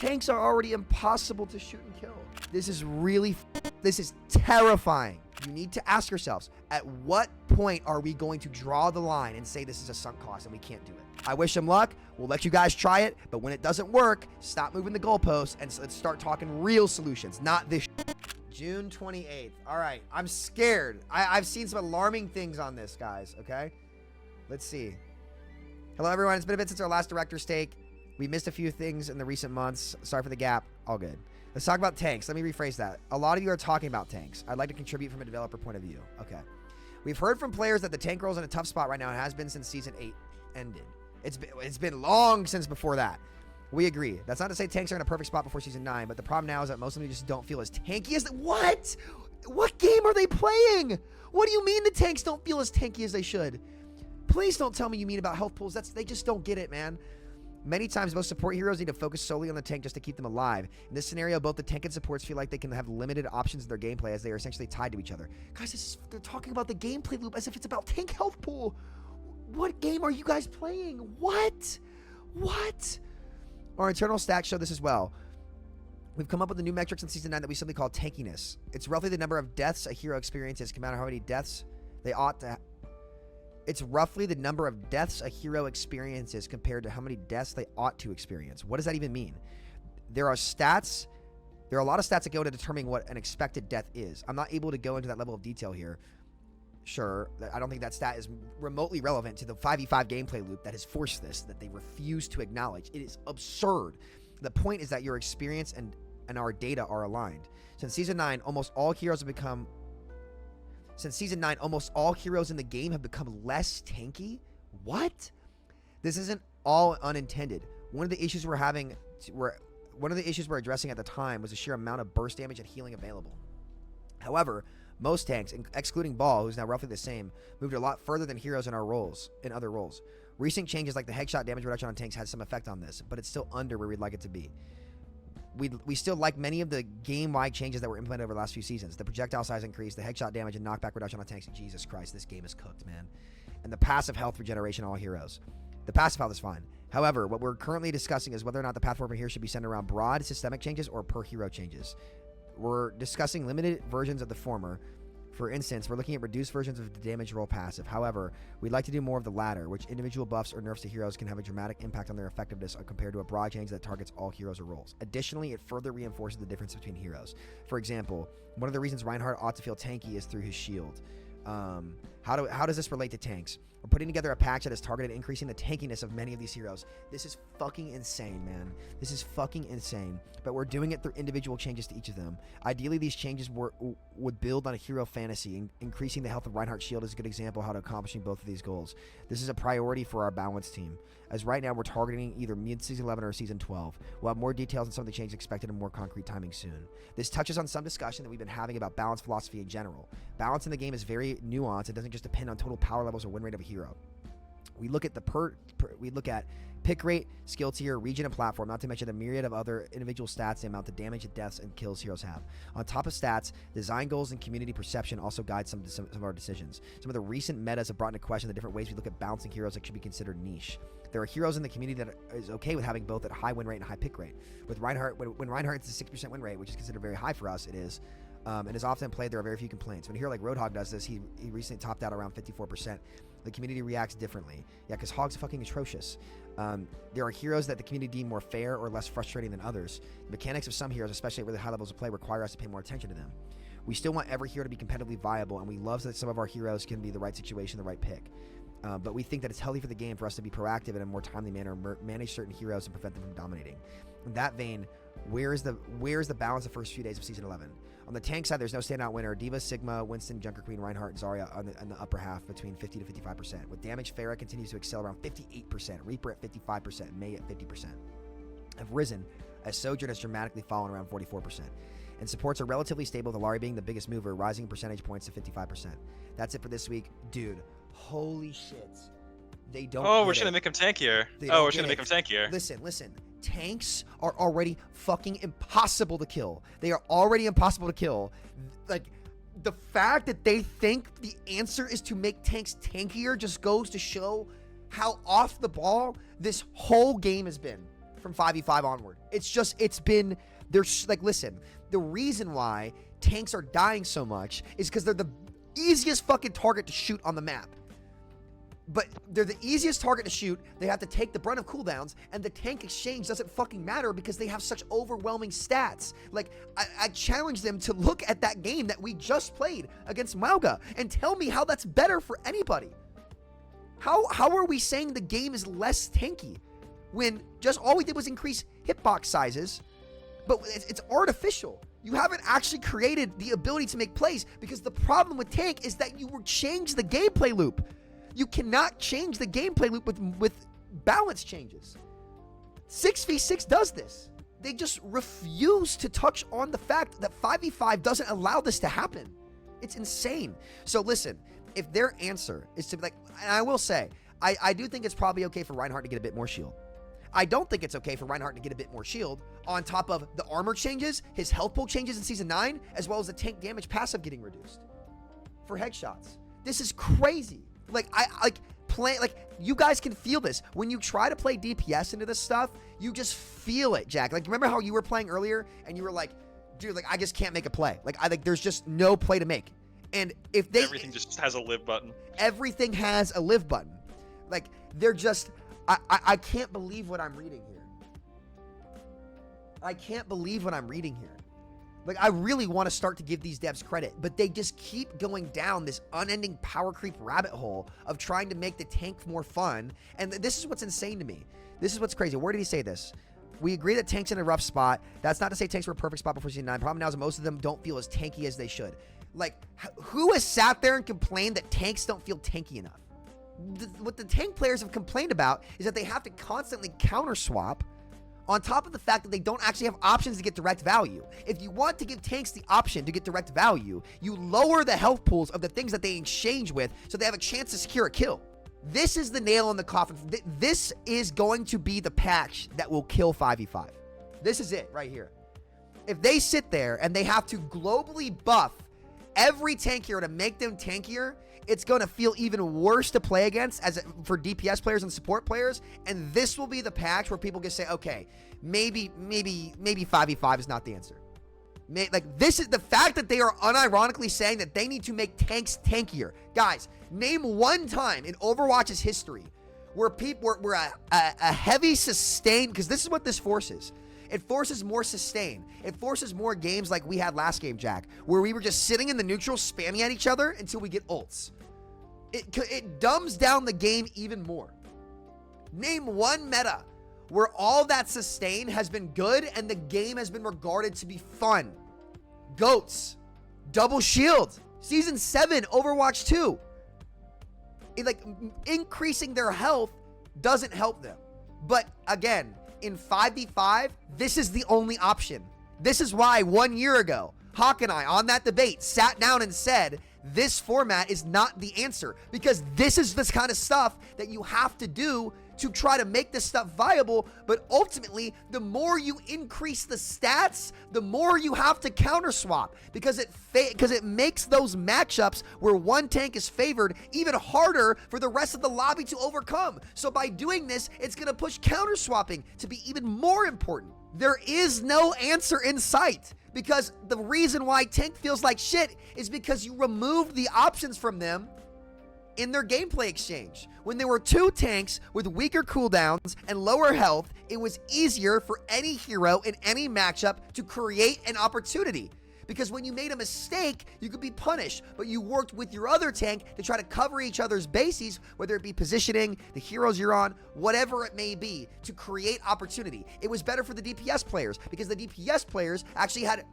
tanks are already impossible to shoot and kill. This is terrifying. You need to ask yourselves, at what point are we going to draw the line and say this is a sunk cost and we can't do it? I wish them luck. We'll let you guys try it. But when it doesn't work, stop moving the goalposts and let's start talking real solutions, not this. June 28th. All right. I'm scared. I've seen some alarming things on this, guys. Okay. Let's see. Hello, everyone. It's been a bit since our last director's take. We missed a few things in the recent months. Sorry for the gap. All good. Let's talk about tanks. Let me rephrase that. A lot of you are talking about tanks. I'd like to contribute from a developer point of view. Okay. We've heard from players that the tank role's in a tough spot right now and has been since Season 8 ended. It's been long since before that. We agree. That's not to say tanks are in a perfect spot before Season 9, but the problem now is that most of them just don't feel as tanky as... What? What game are they playing? What do you mean the tanks don't feel as tanky as they should? Please don't tell me you mean about health pools. They just don't get it, man. Many times, most support heroes need to focus solely on the tank just to keep them alive. In this scenario, both the tank and supports feel like they can have limited options in their gameplay as they are essentially tied to each other. Guys, they're talking about the gameplay loop as if it's about tank health pool. What game are you guys playing? What? Our internal stats show this as well. We've come up with a new metrics in Season 9 that we simply call Tankiness. It's roughly the number of deaths a hero experiences, no matter how many deaths they ought to... It's roughly the number of deaths a hero experiences compared to how many deaths they ought to experience. What does that even mean? There are a lot of stats that go to determining what an expected death is. I'm not able to go into that level of detail here. Sure, I don't think that stat is remotely relevant to the 5v5 gameplay loop that has forced this, that they refuse to acknowledge. It is absurd. The point is that your experience and our data are aligned. Since Season 9, almost all heroes in the game have become less tanky. What? This isn't all unintended. One of the issues we're addressing at the time was the sheer amount of burst damage and healing available. However, most tanks, excluding Ball, who's now roughly the same, moved a lot further than heroes in other roles. Recent changes like the headshot damage reduction on tanks had some effect on this, but it's still under where we'd like it to be. We still like many of the game-wide changes that were implemented over the last few seasons. The projectile size increase, the headshot damage and knockback reduction on tanks. Jesus Christ, this game is cooked, man. And the passive health regeneration on all heroes. The passive health is fine. However, what we're currently discussing is whether or not the path forward from here should be centered around broad systemic changes or per hero changes. We're discussing limited versions of the former. For instance, we're looking at reduced versions of the damage roll passive. However, we'd like to do more of the latter, which individual buffs or nerfs to heroes can have a dramatic impact on their effectiveness compared to a broad change that targets all heroes or roles. Additionally, it further reinforces the difference between heroes. For example, one of the reasons Reinhardt ought to feel tanky is through his shield. How does this relate to tanks? We're putting together a patch that is targeted at increasing the tankiness of many of these heroes. This is fucking insane, man. This is fucking insane. But we're doing it through individual changes to each of them. Ideally, these changes would build on a hero fantasy. Increasing the health of Reinhardt's shield is a good example of how to accomplishing both of these goals. This is a priority for our balance team, as right now we're targeting either mid-season 11 or season 12. We'll have more details on some of the changes expected and more concrete timing soon. This touches on some discussion that we've been having about balance philosophy in general. Balance in the game is very nuanced. It doesn't just depend on total power levels or win rate of a hero. We look at pick rate, skill tier, region, and platform, not to mention the myriad of other individual stats, the amount of damage, deaths, and kills heroes have. On top of stats, design goals and community perception also guide some of our decisions. Some of the recent metas have brought into question the different ways we look at balancing heroes that should be considered niche. There are heroes in the community that is okay with having both at high win rate and high pick rate. With Reinhardt, when Reinhardt's a 6% win rate, which is considered very high for us, it is, and is often played, there are very few complaints. When a hero like Roadhog does this, he recently topped out around 54%. The community reacts differently. Yeah, because Hog's fucking atrocious. There are heroes that the community deem more fair or less frustrating than others. The mechanics of some heroes, especially at really high levels of play, require us to pay more attention to them. We still want every hero to be competitively viable, and we love that some of our heroes can be the right situation, the right pick. But we think that it's healthy for the game for us to be proactive in a more timely manner, manage certain heroes and prevent them from dominating. In that vein, where is the balance the first few days of Season 11? On the tank side, there's no standout winner. D.Va, Sigma, Winston, Junker Queen, Reinhardt, and Zarya on the upper half between 50 to 55%. With damage, Pharah continues to excel around 58%, Reaper at 55%, and Mei at 50%. Have risen, as Sojourn has dramatically fallen around 44%. And supports are relatively stable, with Alari being the biggest mover, rising percentage points to 55%. That's it for this week. Dude, holy shit. They don't. Oh, we're trying to make him tankier. Oh, we're trying to make him tankier. Listen. Tanks are already fucking impossible to kill. They are already impossible to kill. Like, the fact that they think the answer is to make tanks tankier just goes to show how off the ball this whole game has been. from 5v5 onward. It's been, there's like, listen, the reason why tanks are dying so much is because they're the easiest fucking target to shoot on the map. But they're the easiest target to shoot. They have to take the brunt of cooldowns, and the tank exchange doesn't fucking matter because they have such overwhelming stats. Like, I challenge them to look at that game that we just played against Mauga and tell me how that's better for anybody. How are we saying the game is less tanky when just all we did was increase hitbox sizes, but it's artificial. You haven't actually created the ability to make plays, because the problem with tank is that you will change the gameplay loop. You cannot change the gameplay loop with balance changes. 6v6 does this. They just refuse to touch on the fact that 5v5 doesn't allow this to happen. It's insane. So listen, if their answer is to be like, and I will say, I do think it's probably okay for Reinhardt to get a bit more shield. I don't think it's okay for Reinhardt to get a bit more shield on top of the armor changes, his health pool changes in Season 9, as well as the tank damage passive getting reduced for headshots. This is crazy. Like, you guys can feel this. When you try to play DPS into this stuff, you just feel it, Jack. Like, remember how you were playing earlier and you were like, dude, like, I just can't make a play. Like, there's just no play to make. And if they... Everything just has a live button. Everything has a live button. Like, they're just... I can't believe what I'm reading here. I can't believe what I'm reading here. Like, I really want to start to give these devs credit, but they just keep going down this unending power creep rabbit hole of trying to make the tank more fun. And this is what's insane to me. This is what's crazy. Where did he say this? We agree that tank's in a rough spot. That's not to say tanks were a perfect spot before Season 9. Problem now is that most of them don't feel as tanky as they should. Like, who has sat there and complained that tanks don't feel tanky enough? What the tank players have complained about is that they have to constantly counter swap, on top of the fact that they don't actually have options to get direct value. If you want to give tanks the option to get direct value, you lower the health pools of the things that they exchange with so they have a chance to secure a kill. This is the nail in the coffin. This is going to be the patch that will kill 5v5. This is it right here. If they sit there and they have to globally buff every tank hero to make them tankier, it's going to feel even worse to play against for DPS players and support players. And this will be the patch where people can say, okay, maybe 5v5 is not the answer. Like, this is the fact that they are unironically saying that they need to make tanks tankier. Guys, name one time in Overwatch's history where a heavy sustain, because this is what this forces. It forces more sustain. It forces more games like we had last game, Jack, where we were just sitting in the neutral spamming at each other until we get ults. It dumbs down the game even more. Name one meta where all that sustain has been good and the game has been regarded to be fun. Goats. Double shield. Season 7, Overwatch 2. Increasing their health doesn't help them. But again, in 5v5, this is the only option. This is why 1 year ago, Hawk and I, on that debate, sat down and said, this format is not the answer, because this is this kind of stuff that you have to do to try to make this stuff viable. But ultimately, the more you increase the stats, the more you have to counter swap, because it makes those matchups where one tank is favored even harder for the rest of the lobby to overcome. So by doing this, it's going to push counter swapping to be even more important. There is no answer in sight, because the reason why tank feels like shit is because you removed the options from them in their gameplay exchange. When there were two tanks with weaker cooldowns and lower health, it was easier for any hero in any matchup to create an opportunity. Because when you made a mistake, you could be punished, but you worked with your other tank to try to cover each other's bases, whether it be positioning, the heroes you're on, whatever it may be, to create opportunity. It was better for the DPS players, because the DPS players actually had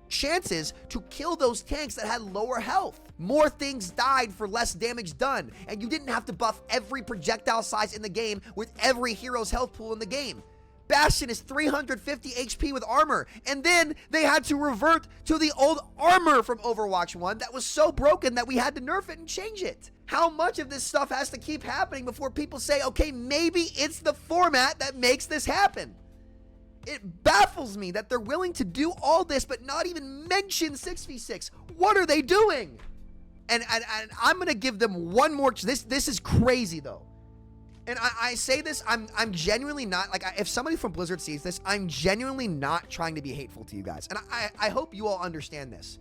chances to kill those tanks that had lower health. More things died for less damage done, and you didn't have to buff every projectile size in the game with every hero's health pool in the game. Bastion is 350 HP with armor, and then they had to revert to the old armor from Overwatch 1 that was so broken that we had to nerf it and change it. How much of this stuff has to keep happening before people say, okay, maybe it's the format that makes this happen? It baffles me that they're willing to do all this but not even mention 6v6. What are they doing? And I'm going to give them one more. This is crazy, though. And I say this, I'm genuinely not, like, if somebody from Blizzard sees this, I'm genuinely not trying to be hateful to you guys. And I hope you all understand this.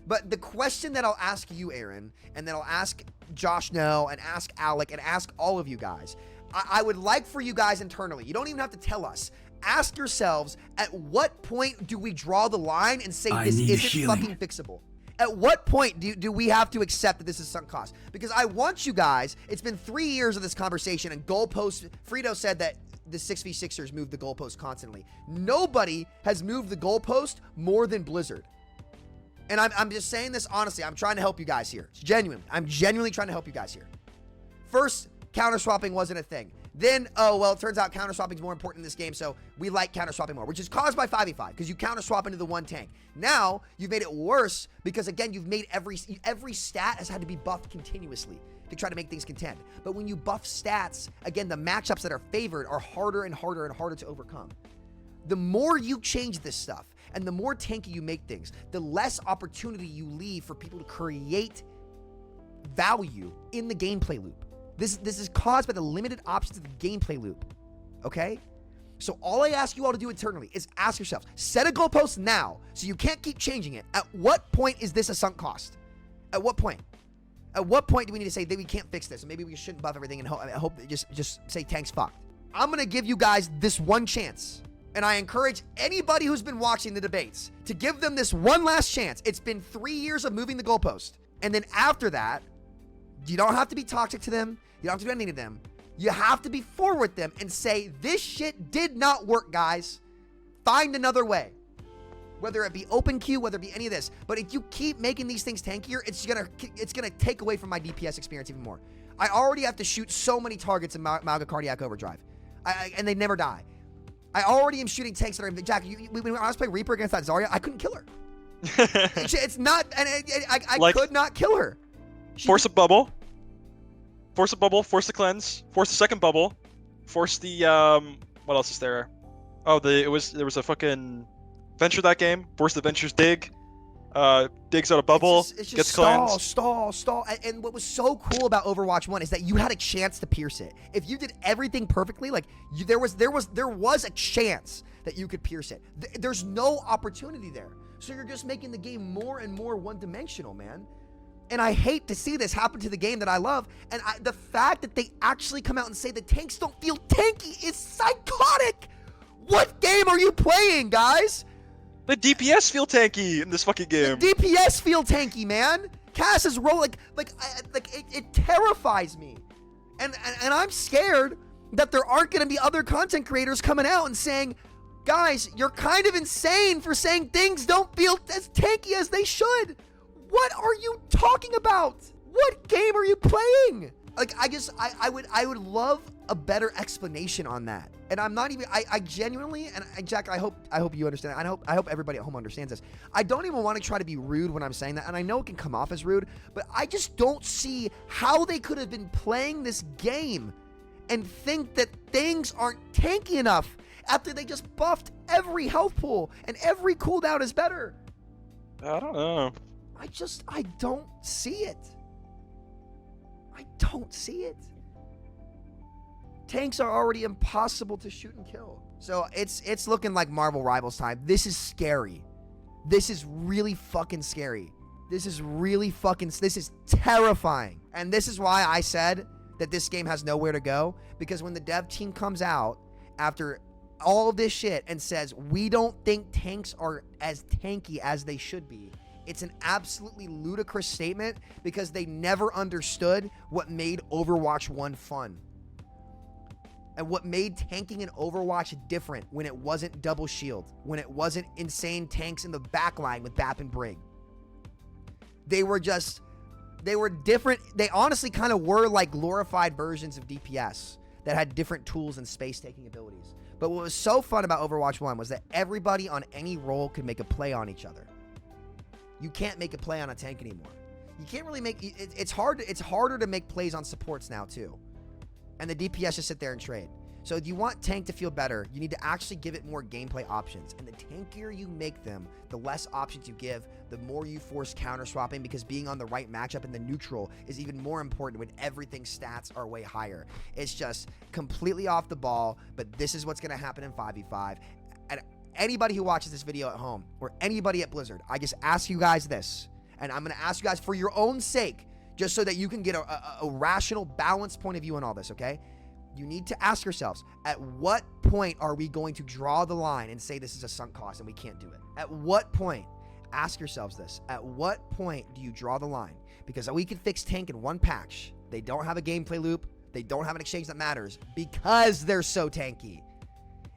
But the question that I'll ask you, Aaron, and then I'll ask Josh No, and ask Alec, and ask all of you guys, I would like for you guys internally, you don't even have to tell us, ask yourselves, at what point do we draw the line and say this isn't fucking fixable? At what point do we have to accept that this is sunk cost? Because I want you guys, it's been 3 years of this conversation, and goalposts, Frito said that the 6v6ers move the goalpost constantly. Nobody has moved the goalpost more than Blizzard. And I'm just saying this honestly. I'm trying to help you guys here. It's genuine. I'm genuinely trying to help you guys here. First, counter swapping wasn't a thing. Then, oh, well, it turns out counter swapping is more important in this game, so we like counter swapping more, which is caused by 5v5, because you counter swap into the one tank. Now, you've made it worse, because again, you've made every stat has had to be buffed continuously to try to make things contend. But when you buff stats, again, the matchups that are favored are harder and harder and harder to overcome. The more you change this stuff, and the more tanky you make things, the less opportunity you leave for people to create value in the gameplay loop. This is caused by the limited options of the gameplay loop, okay? So all I ask you all to do internally is ask yourselves, set a goalpost now, so you can't keep changing it. At what point is this a sunk cost? At what point? At what point do we need to say that we can't fix this, and maybe we shouldn't buff everything and hope that just say tank's fucked? I'm gonna give you guys this one chance, and I encourage anybody who's been watching the debates to give them this one last chance. It's been 3 years of moving the goalpost, and then after that, you don't have to be toxic to them. You don't have to do anything to them. You have to be forward with them and say, this shit did not work, guys. Find another way. Whether it be open queue, whether it be any of this. But if you keep making these things tankier, it's gonna take away from my DPS experience even more. I already have to shoot so many targets in Malga Cardiac Overdrive. And they never die. I already am shooting tanks that are... Jack, when I was playing Reaper against that Zarya, I couldn't kill her. It's not... And I could not kill her. Force a bubble. Force a bubble, force the cleanse, force the second bubble, force the what else is there? Oh, there was a fucking venture that game. Force the venture's dig. Digs out a bubble, it's just gets cleansed. Stall. And what was so cool about Overwatch 1 is that you had a chance to pierce it. If you did everything perfectly, like there was a chance that you could pierce it. There's no opportunity there. So you're just making the game more and more one-dimensional, man. And I hate to see this happen to the game that I love. And the fact that they actually come out and say the tanks don't feel tanky is psychotic. What game are you playing, guys? The DPS feel tanky in this fucking game. The DPS feel tanky, man. Cass is rolling it terrifies me. And I'm scared that there aren't going to be other content creators coming out and saying, guys, you're kind of insane for saying things don't feel as tanky as they should. What are you talking about? What game are you playing? Like, I would love a better explanation on that. And I'm not even, I genuinely, and Jack, I hope you understand. I hope everybody at home understands this. I don't even want to try to be rude when I'm saying that. And I know it can come off as rude, but I just don't see how they could have been playing this game and think that things aren't tanky enough after they just buffed every health pool and every cooldown is better. I don't know. I don't see it. I don't see it. Tanks are already impossible to shoot and kill. So it's looking like Marvel Rivals time. This is scary. This is really fucking scary. This is terrifying. And this is why I said that this game has nowhere to go. Because when the dev team comes out after all of this shit and says, we don't think tanks are as tanky as they should be, it's an absolutely ludicrous statement because they never understood what made Overwatch 1 fun. And what made tanking in Overwatch different when it wasn't double shield, when it wasn't insane tanks in the backline with Bap and Brig. They were different. They honestly kind of were like glorified versions of DPS that had different tools and space-taking abilities. But what was so fun about Overwatch 1 was that everybody on any role could make a play on each other. You can't make a play on a tank anymore. You can't really make... It's harder to make plays on supports now, too. And the DPS just sit there and trade. So if you want tank to feel better, you need to actually give it more gameplay options. And the tankier you make them, the less options you give, the more you force counter swapping, because being on the right matchup in the neutral is even more important when everything's stats are way higher. It's just completely off the ball, but this is what's going to happen in 5v5. And anybody who watches this video at home or anybody at Blizzard, I just ask you guys this, and I'm going to ask you guys for your own sake, just so that you can get a rational, balanced point of view on all this, okay? You need to ask yourselves, at what point are we going to draw the line and say this is a sunk cost and we can't do it? At what point? Ask yourselves this. At what point do you draw the line? Because we can fix tank in one patch. They don't have a gameplay loop. They don't have an exchange that matters because they're so tanky.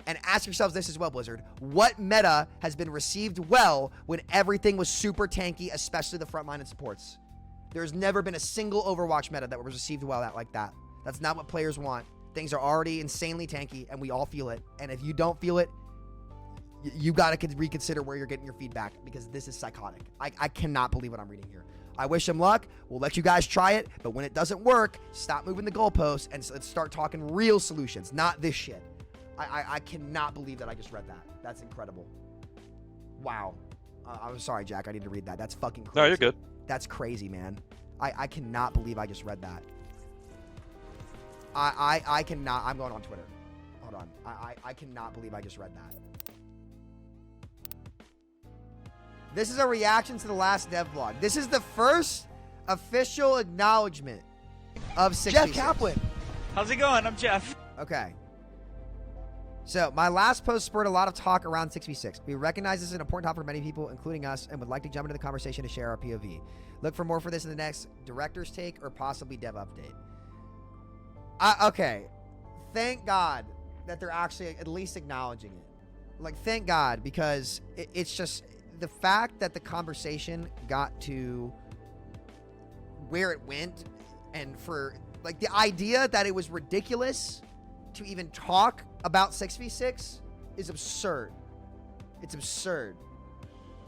And ask yourselves this as well, Blizzard. What meta has been received well when everything was super tanky, especially the frontline and supports? There's never been a single Overwatch meta that was received well like that. That's not what players want. Things are already insanely tanky, and we all feel it. And if you don't feel it, you got to reconsider where you're getting your feedback, because this is psychotic. I cannot believe what I'm reading here. I wish them luck. We'll let you guys try it. But when it doesn't work, stop moving the goalposts and let's start talking real solutions, not this shit. I cannot believe that I just read that. That's incredible. Wow. I'm sorry, Jack. I need to read that. That's fucking crazy. No, you're good. That's crazy, man. I cannot believe I just read that. I cannot. I'm going on Twitter. Hold on. I cannot believe I just read that. This is a reaction to the last dev vlog. This is the first official acknowledgement of 66. Jeff Kaplan. How's it going? I'm Jeff. Okay. So, my last post spurred a lot of talk around 6v6. We recognize this is an important topic for many people, including us, and would like to jump into the conversation to share our POV. Look for more for this in the next director's take or possibly dev update. Okay. Thank God that they're actually at least acknowledging it. Like, thank God, because it's just the fact that the conversation got to where it went, and for, like, the idea that it was ridiculous to even talk about 6v6 is absurd. It's absurd.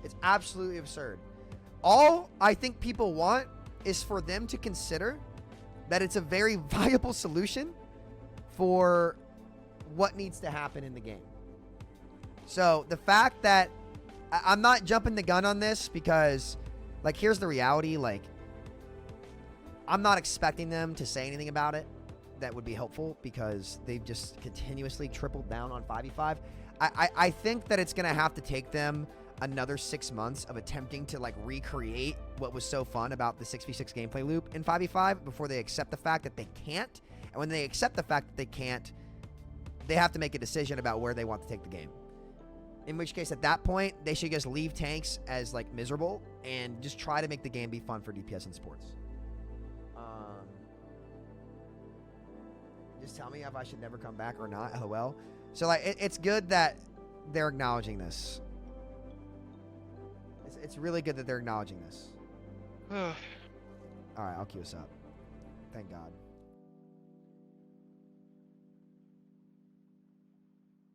It's absolutely absurd. All I think people want is for them to consider that it's a very viable solution for what needs to happen in the game. So the fact that I'm not jumping the gun on this, because, like, here's the reality. Like, I'm not expecting them to say anything about it that would be helpful, because they've just continuously tripled down on 5v5. I think that it's going to have to take them another 6 months of attempting to, like, recreate what was so fun about the 6v6 gameplay loop in 5v5 before they accept the fact that they can't. And when they accept the fact that they can't, they have to make a decision about where they want to take the game. In which case, at that point, they should just leave tanks as, like, miserable and just try to make the game be fun for DPS and sports. Just tell me if I should never come back or not. LOL. So, like, it's good that they're acknowledging this. It's really good that they're acknowledging this. All right, I'll queue us up. Thank God.